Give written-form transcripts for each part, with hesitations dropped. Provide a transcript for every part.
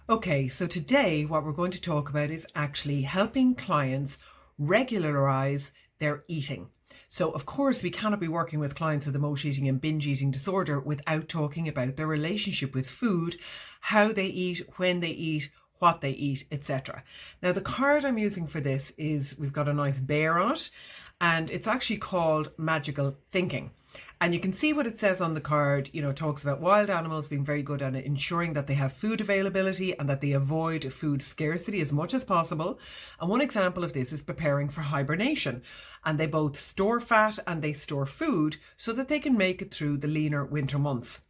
Okay, so today what we're going to talk about is actually helping clients regularize their eating. So, of course, we cannot be working with clients with emotional eating and binge eating disorder without talking about their relationship with food, how they eat, when they eat, what they eat, etc. Now, the card I'm using for this is we've got a nice bear on it, and it's actually called Magical Thinking. And you can see what it says on the card. It talks about wild animals being very good at ensuring that they have food availability and that they avoid food scarcity as much as possible. And one example of this is preparing for hibernation. And they both store fat and they store food so that they can make it through the leaner winter months.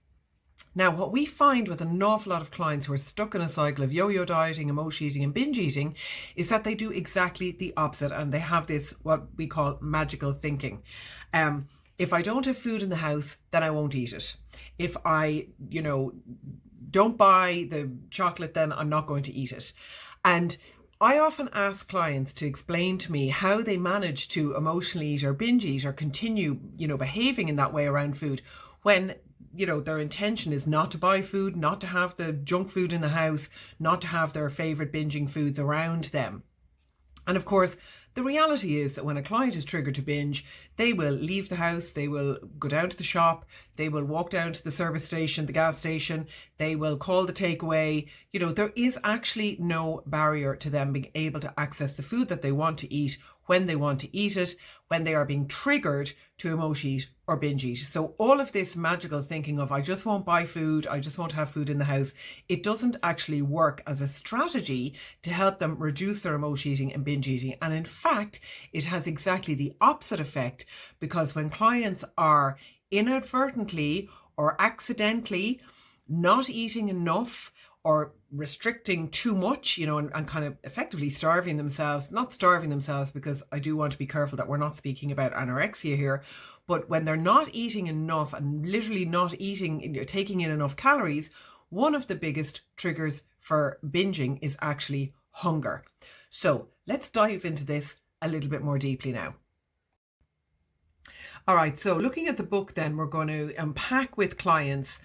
Now, what we find with an awful lot of clients who are stuck in a cycle of yo-yo dieting, emotional eating and binge eating is that they do exactly the opposite, and they have this, what we call magical thinking. If I don't have food in the house, then I won't eat it. If I, don't buy the chocolate, then I'm not going to eat it. And I often ask clients to explain to me how they manage to emotionally eat or binge eat or continue, behaving in that way around food when, their intention is not to buy food, not to have the junk food in the house, not to have their favorite binging foods around them. And of course, the reality is that when a client is triggered to binge, they will leave the house, they will go down to the shop, they will walk down to the service station, the gas station, they will call the takeaway. There is actually no barrier to them being able to access the food that they want to eat when they want to eat it, when they are being triggered to emotion eat or binge eat. So all of this magical thinking of I just won't buy food, I just won't have food in the house, it doesn't actually work as a strategy to help them reduce their emotion eating and binge eating. And in fact, it has exactly the opposite effect, because when clients are inadvertently or accidentally not eating enough or restricting too much, and kind of effectively starving themselves, not starving themselves, because I do want to be careful that we're not speaking about anorexia here, but when they're not eating enough and literally not eating, taking in enough calories, one of the biggest triggers for binging is actually hunger. So let's dive into this a little bit more deeply now. All right, so looking at the book then, we're going to unpack with clients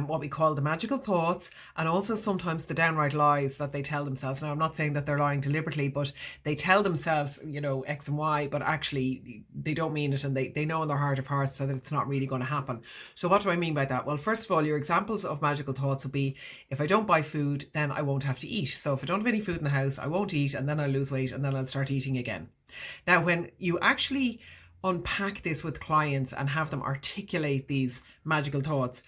what we call the magical thoughts, and also sometimes the downright lies that they tell themselves. Now, I'm not saying that they're lying deliberately, but they tell themselves, X and Y, but actually they don't mean it, and they know in their heart of hearts that it's not really going to happen. So what do I mean by that? Well, first of all, your examples of magical thoughts will be, if I don't buy food, then I won't have to eat. So if I don't have any food in the house, I won't eat, and then I'll lose weight, and then I'll start eating again. Now, when you actually unpack this with clients and have them articulate these magical thoughts,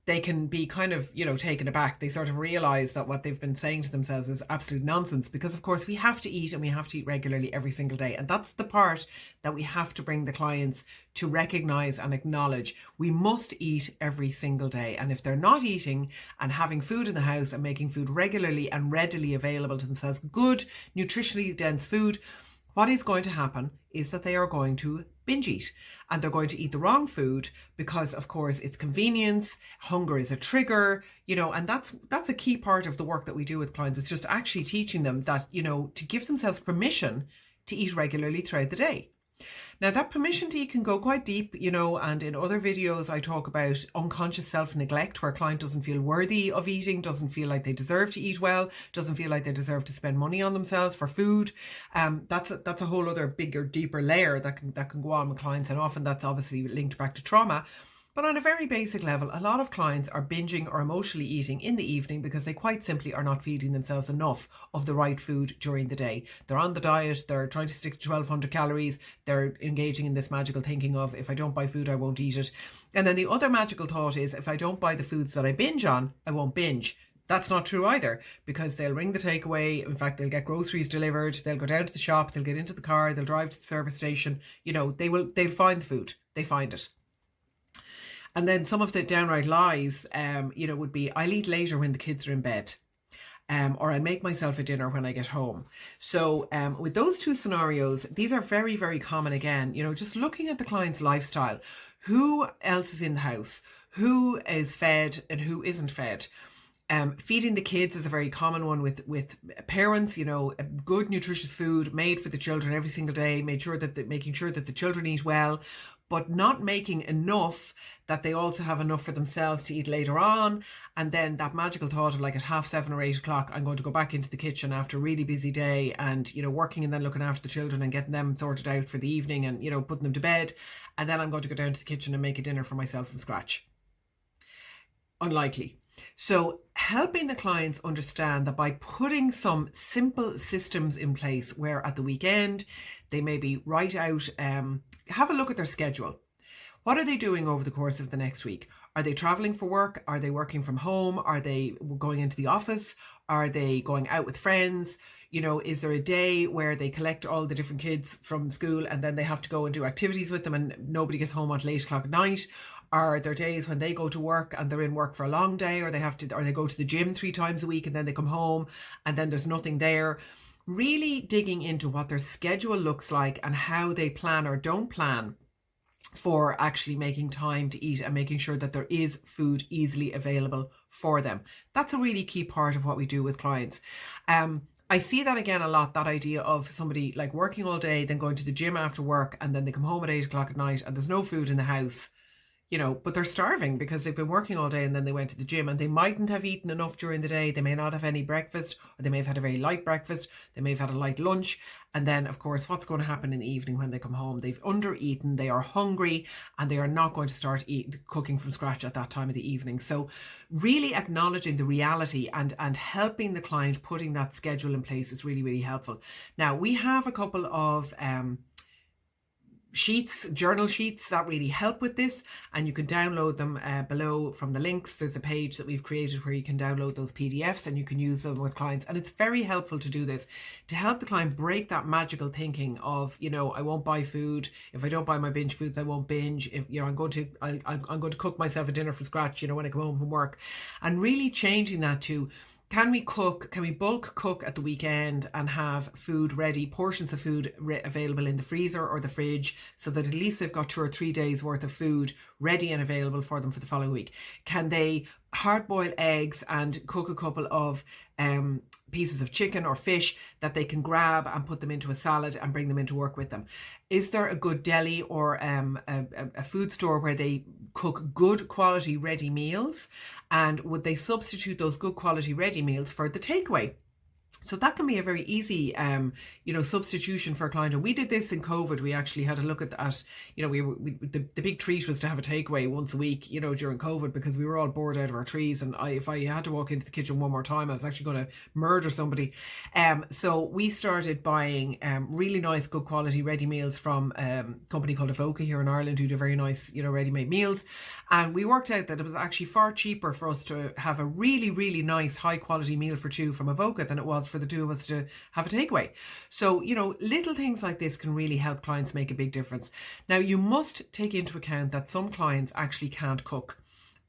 they can be kind of, taken aback. They sort of realize that what they've been saying to themselves is absolute nonsense, because of course we have to eat, and we have to eat regularly every single day. And that's the part that we have to bring the clients to recognize and acknowledge. We must eat every single day. And if they're not eating and having food in the house and making food regularly and readily available to themselves, good, nutritionally dense food, what is going to happen is that they are going to binge eat, and they're going to eat the wrong food because, of course, it's convenience. Hunger is a trigger, and that's a key part of the work that we do with clients. It's just actually teaching them that, to give themselves permission to eat regularly throughout the day. Now, that permission to eat can go quite deep, and in other videos I talk about unconscious self-neglect, where a client doesn't feel worthy of eating, doesn't feel like they deserve to eat well, doesn't feel like they deserve to spend money on themselves for food. That's a whole other bigger, deeper layer that can go on with clients, and often that's obviously linked back to trauma. But on a very basic level, a lot of clients are binging or emotionally eating in the evening because they quite simply are not feeding themselves enough of the right food during the day. They're on the diet, they're trying to stick to 1,200 calories, they're engaging in this magical thinking of, if I don't buy food, I won't eat it. And then the other magical thought is, if I don't buy the foods that I binge on, I won't binge. That's not true either, because they'll ring the takeaway. In fact, they'll get groceries delivered, they'll go down to the shop, they'll get into the car, they'll drive to the service station. They'll find the food, they find it. And then some of the downright lies, would be, I'll eat later when the kids are in bed. Or I make myself a dinner when I get home. So with those two scenarios, these are very, very common again. Just looking at the client's lifestyle, who else is in the house, who is fed and who isn't fed. Feeding the kids is a very common one with parents. Good nutritious food made for the children every single day, making sure that the children eat well, but not making enough that they also have enough for themselves to eat later on. And then that magical thought of, like, at 7:30 or 8 o'clock, I'm going to go back into the kitchen after a really busy day and, working and then looking after the children and getting them sorted out for the evening and, putting them to bed. And then I'm going to go down to the kitchen and make a dinner for myself from scratch. Unlikely. So helping the clients understand that by putting some simple systems in place, where at the weekend they maybe write out, have a look at their schedule. What are they doing over the course of the next week? Are they traveling for work? Are they working from home? Are they going into the office? Are they going out with friends? Is there a day where they collect all the different kids from school and then they have to go and do activities with them and nobody gets home until 8 o'clock at night? Are there days when they go to work and they're in work for a long day, or they go to the gym 3 times a week and then they come home and then there's nothing there? Really digging into what their schedule looks like and how they plan or don't plan for actually making time to eat and making sure that there is food easily available for them. That's a really key part of what we do with clients. I see that again a lot, that idea of somebody like working all day, then going to the gym after work, and then they come home at 8 o'clock at night and there's no food in the house. But they're starving because they've been working all day and then they went to the gym, and they mightn't have eaten enough during the day. They may not have any breakfast, or they may have had a very light breakfast. They may have had a light lunch. And then, of course, what's going to happen in the evening when they come home? They've under-eaten, they are hungry, and they are not going to start cooking from scratch at that time of the evening. So really acknowledging the reality and helping the client putting that schedule in place is really, really helpful. Now, we have a couple of journal sheets that really help with this, and you can download them below from the links. There's a page that we've created where you can download those PDFs and you can use them with clients, and it's very helpful to do this to help the client break that magical thinking of, I won't buy food. If I don't buy my binge foods, I won't binge. If I'm going to cook myself a dinner from scratch, when I come home from work, and really changing that to, can we bulk cook at the weekend and have food ready, portions of food available in the freezer or the fridge, so that at least they've got 2 or 3 days worth of food ready and available for them for the following week? Can they hard boil eggs and cook a couple of pieces of chicken or fish that they can grab and put them into a salad and bring them into work with them? Is there a good deli or a food store where they cook good quality ready meals, and would they substitute those good quality ready meals for the takeaway? So that can be a very easy, substitution for a client. And we did this in COVID. We actually had a look at that. The big treat was to have a takeaway once a week, during COVID, because we were all bored out of our trees. And if I had to walk into the kitchen one more time, I was actually going to murder somebody. So we started buying really nice, good quality ready meals from a company called Avoca here in Ireland, who do very nice, ready-made meals. And we worked out that it was actually far cheaper for us to have a really, really nice, high quality meal for 2 from Avoca than it was for the 2 of us to have a takeaway. So, little things like this can really help clients make a big difference. Now, you must take into account that some clients actually can't cook,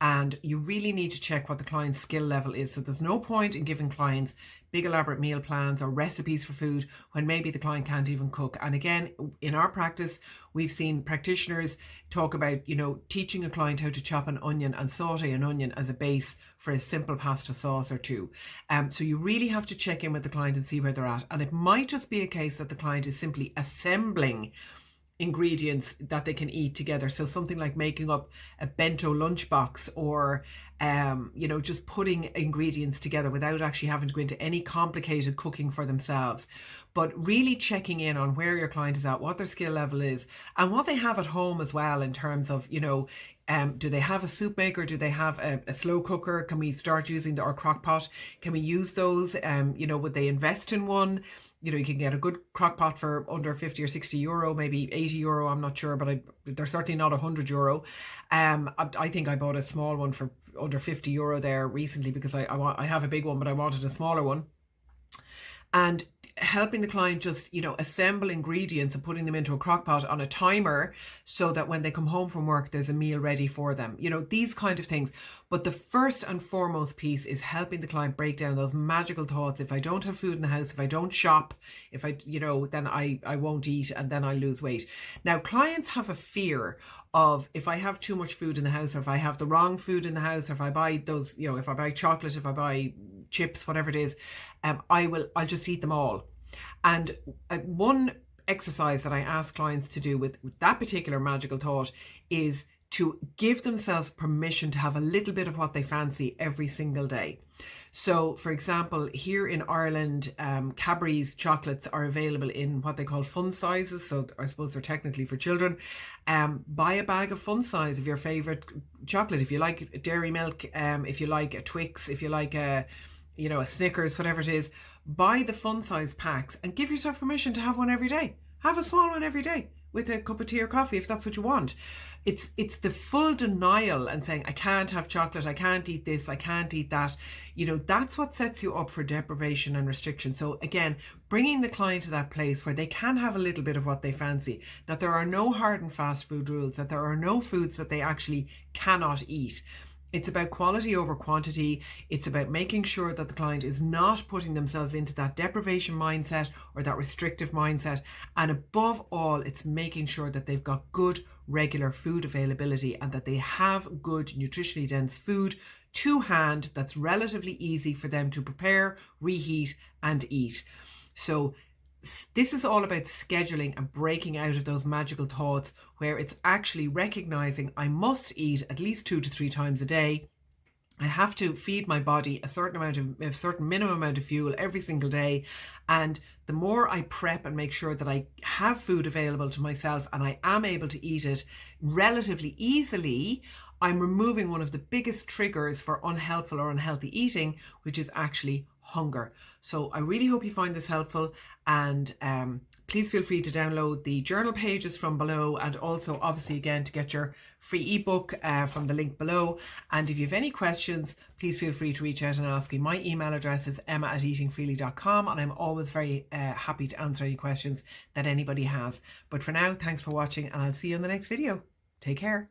and you really need to check what the client's skill level is. So there's no point in giving clients big elaborate meal plans or recipes for food when maybe the client can't even cook. And again, in our practice, we've seen practitioners talk about, teaching a client how to chop an onion and saute an onion as a base for a simple pasta sauce or 2. So you really have to check in with the client and see where they're at. And it might just be a case that the client is simply assembling ingredients that they can eat together. So something like making up a bento lunchbox, or just putting ingredients together without actually having to go into any complicated cooking for themselves. But really checking in on where your client is at, what their skill level is, and what they have at home as well, in terms of, do they have a soup maker? Do they have a slow cooker? Can we start using our crock pot? Can we use those? Would they invest in one? You can get a good crock pot for under 50 or 60 euro, maybe 80 euro, I'm not sure, but they're certainly not 100 euro. I think I bought a small one for under 50 euro there recently, because I have a big one, but I wanted a smaller one. And helping the client just, assemble ingredients and putting them into a crock pot on a timer so that when they come home from work, there's a meal ready for them. These kind of things. But the first and foremost piece is helping the client break down those magical thoughts. If I don't have food in the house, if I don't shop, if I, then I won't eat and then I lose weight. Now, clients have a fear of, if I have too much food in the house, or if I have the wrong food in the house, or if I buy those, if I buy chocolate, if I buy chips, whatever it is, I'll just eat them all. And one exercise that I ask clients to do with that particular magical thought is to give themselves permission to have a little bit of what they fancy every single day. So, for example, here in Ireland, Cadbury's chocolates are available in what they call fun sizes. So I suppose they're technically for children. Buy a bag of fun size of your favourite chocolate. If you like dairy milk, if you like a Twix, if you like a Snickers, whatever it is, buy the fun size packs and give yourself permission to have one every day. Have a small one every day with a cup of tea or coffee if that's what you want. It's the full denial and saying, I can't have chocolate, I can't eat this, I can't eat that. That's what sets you up for deprivation and restriction. So again, bringing the client to that place where they can have a little bit of what they fancy, that there are no hard and fast food rules, that there are no foods that they actually cannot eat. It's about quality over quantity. It's about making sure that the client is not putting themselves into that deprivation mindset or that restrictive mindset. And above all, it's making sure that they've got good regular food availability and that they have good nutritionally dense food to hand that's relatively easy for them to prepare, reheat and eat. So this is all about scheduling and breaking out of those magical thoughts where it's actually recognizing I must eat at least 2 to 3 times a day. I have to feed my body a certain minimum amount of fuel every single day. And the more I prep and make sure that I have food available to myself and I am able to eat it relatively easily, I'm removing one of the biggest triggers for unhelpful or unhealthy eating, which is actually hunger. So I really hope you find this helpful, and please feel free to download the journal pages from below, and also obviously again to get your free ebook from the link below. And if you have any questions, please feel free to reach out and ask me. My email address is emma@eatingfreely.com, and I'm always very happy to answer any questions that anybody has. But for now, thanks for watching, and I'll see you in the next video. Take care.